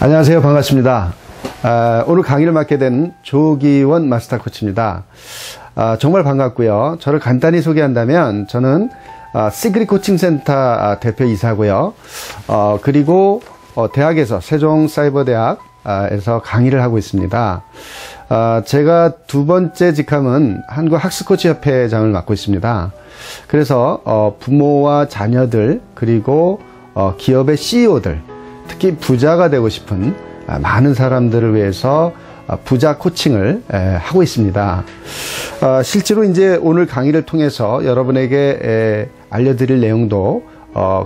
안녕하세요. 반갑습니다. 오늘 강의를 맡게 된 조기원 마스터 코치입니다. 정말 반갑고요. 저를 간단히 소개한다면 저는 시그릿 코칭센터 대표이사고요. 그리고 대학에서 세종사이버대학에서 강의를 하고 있습니다. 제가 두 번째 직함은 한국학습코치협회장을 맡고 있습니다. 그래서 부모와 자녀들 그리고 기업의 CEO들, 특히 부자가 되고 싶은 많은 사람들을 위해서 부자 코칭을 하고 있습니다. 실제로 이제 오늘 강의를 통해서 여러분에게 알려드릴 내용도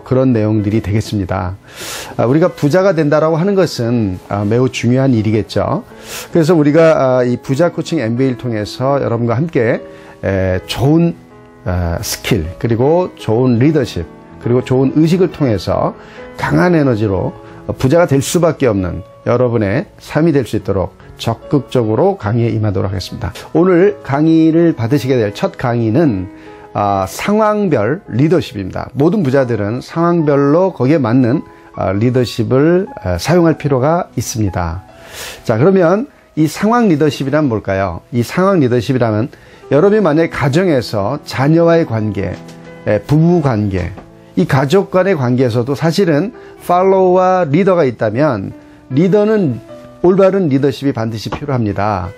그런 내용들이 되겠습니다. 우리가 부자가 된다라고 하는 것은 매우 중요한 일이겠죠. 그래서 우리가 이 부자 코칭 MBA를 통해서 여러분과 함께 좋은 스킬, 그리고 좋은 리더십, 그리고 좋은 의식을 통해서 강한 에너지로 부자가 될 수밖에 없는 여러분의 삶이 될 수 있도록 적극적으로 강의에 임하도록 하겠습니다. 오늘 강의를 받으시게 될 첫 강의는 상황별 리더십입니다. 모든 부자들은 상황별로 거기에 맞는 리더십을 사용할 필요가 있습니다. 자, 그러면 이 상황 리더십이란 뭘까요? 이 상황 리더십이라면 여러분이 만약에 가정에서 자녀와의 관계, 부부 관계, 이 가족 간의 관계에서도 사실은 팔로우와 리더가 있다면 리더는 올바른 리더십이 반드시 필요합니다.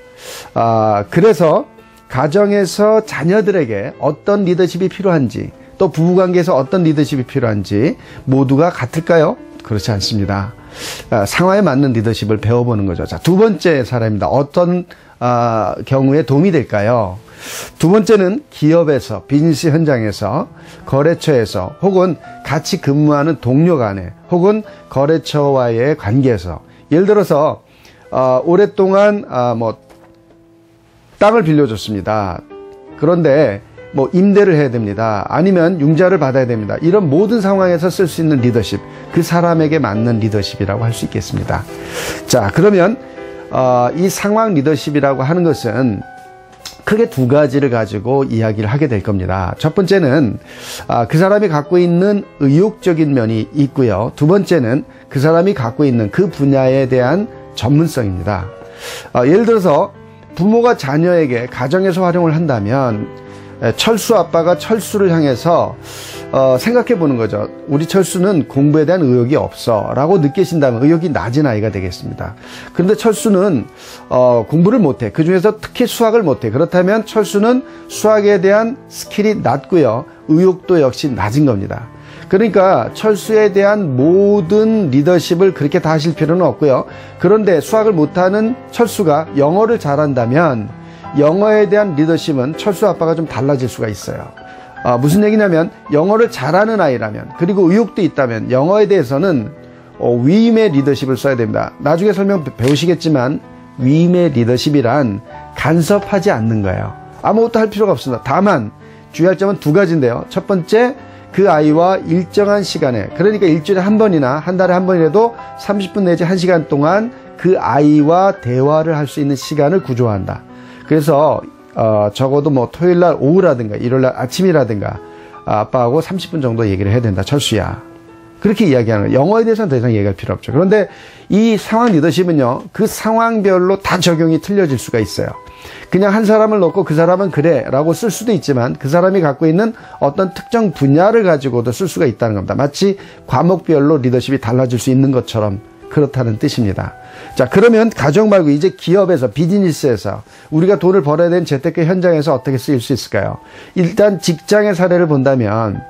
그래서 가정에서 자녀들에게 어떤 리더십이 필요한지, 또 부부관계에서 어떤 리더십이 필요한지 모두가 같을까요? 그렇지 않습니다. 상황에 맞는 리더십을 배워보는 거죠. 자, 두 번째 사례입니다. 어떤 경우에 도움이 될까요? 두 번째는 기업에서, 비즈니스 현장에서, 거래처에서, 혹은 같이 근무하는 동료 간에, 혹은 거래처와의 관계에서, 예를 들어서 오랫동안 땅을 빌려줬습니다. 그런데 임대를 해야 됩니다. 아니면 융자를 받아야 됩니다. 이런 모든 상황에서 쓸 수 있는 리더십, 그 사람에게 맞는 리더십이라고 할 수 있겠습니다. 자, 그러면 이 상황 리더십이라고 하는 것은 크게 두 가지를 가지고 이야기를 하게 될 겁니다. 첫 번째는 그 사람이 갖고 있는 의욕적인 면이 있고요. 두 번째는 그 사람이 갖고 있는 그 분야에 대한 전문성입니다. 예를 들어서 부모가 자녀에게 가정에서 활용을 한다면 철수 아빠가 철수를 향해서 생각해 보는 거죠. 우리 철수는 공부에 대한 의욕이 없어 라고 느끼신다면 의욕이 낮은 아이가 되겠습니다. 그런데 철수는 공부를 못해. 그 중에서 특히 수학을 못해. 그렇다면 철수는 수학에 대한 스킬이 낮고요. 의욕도 역시 낮은 겁니다. 그러니까 철수에 대한 모든 리더십을 그렇게 다 하실 필요는 없고요. 그런데 수학을 못하는 철수가 영어를 잘한다면 영어에 대한 리더십은 철수 아빠가 좀 달라질 수가 있어요. 무슨 얘기냐면 영어를 잘하는 아이라면, 그리고 의욕도 있다면 영어에 대해서는 위임의 리더십을 써야 됩니다. 나중에 설명 배우시겠지만 위임의 리더십이란 간섭하지 않는 거예요. 아무것도 할 필요가 없습니다. 다만 주의할 점은 두 가지인데요. 첫 번째, 그 아이와 일정한 시간에, 그러니까 일주일에 한 번이나 한 달에 한 번이라도 30분 내지 1시간 동안 그 아이와 대화를 할 수 있는 시간을 구조한다. 그래서 적어도 토요일날 오후라든가 일요일날 아침이라든가 아빠하고 30분 정도 얘기를 해야 된다. 철수야. 그렇게 이야기하는 거예요. 영어에 대해서는 더 이상 얘기할 필요 없죠. 그런데 이 상황 리더십은요, 그 상황별로 다 적용이 틀려질 수가 있어요. 그냥 한 사람을 놓고 그 사람은 그래 라고 쓸 수도 있지만 그 사람이 갖고 있는 어떤 특정 분야를 가지고도 쓸 수가 있다는 겁니다. 마치 과목별로 리더십이 달라질 수 있는 것처럼 그렇다는 뜻입니다. 자, 그러면 가정 말고 이제 기업에서, 비즈니스에서 우리가 돈을 벌어야 되는 재테크 현장에서 어떻게 쓰일 수 있을까요? 일단 직장의 사례를 본다면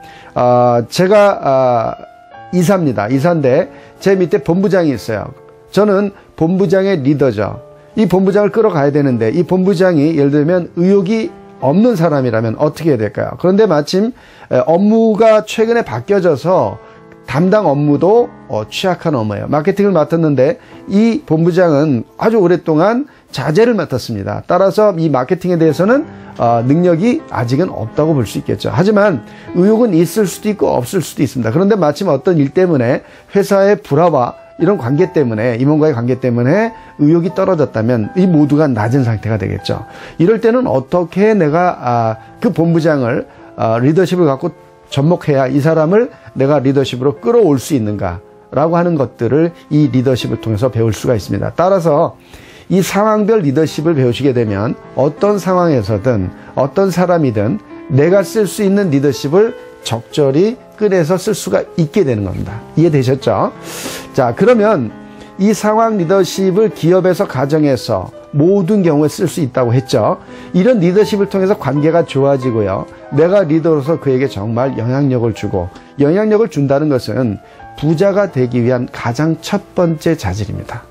제가 이사입니다. 이사인데 제 밑에 본부장이 있어요. 저는 본부장의 리더죠. 이 본부장을 끌어가야 되는데 이 본부장이 예를 들면 의욕이 없는 사람이라면 어떻게 해야 될까요? 그런데 마침 업무가 최근에 바뀌어져서 담당 업무도 취약한 업무예요. 마케팅을 맡았는데 이 본부장은 아주 오랫동안 자재를 맡았습니다. 따라서 이 마케팅에 대해서는 능력이 아직은 없다고 볼 수 있겠죠. 하지만 의욕은 있을 수도 있고 없을 수도 있습니다. 그런데 마침 어떤 일 때문에 회사의 불화와 이런 관계 때문에, 임원과의 관계 때문에 의욕이 떨어졌다면 이 모두가 낮은 상태가 되겠죠. 이럴 때는 어떻게 내가 그 본부장을 리더십을 갖고 접목해야 이 사람을 내가 리더십으로 끌어올 수 있는가, 라고 하는 것들을 이 리더십을 통해서 배울 수가 있습니다. 따라서 이 상황별 리더십을 배우시게 되면 어떤 상황에서든 어떤 사람이든 내가 쓸 수 있는 리더십을 적절히 꺼내서 쓸 수가 있게 되는 겁니다. 이해되셨죠? 자, 그러면 이 상황 리더십을 기업에서, 가정에서 모든 경우에 쓸 수 있다고 했죠. 이런 리더십을 통해서 관계가 좋아지고요. 내가 리더로서 그에게 정말 영향력을 주고, 영향력을 준다는 것은 부자가 되기 위한 가장 첫 번째 자질입니다.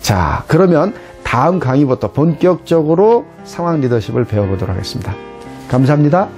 자, 그러면 다음 강의부터 본격적으로 상황 리더십을 배워보도록 하겠습니다. 감사합니다.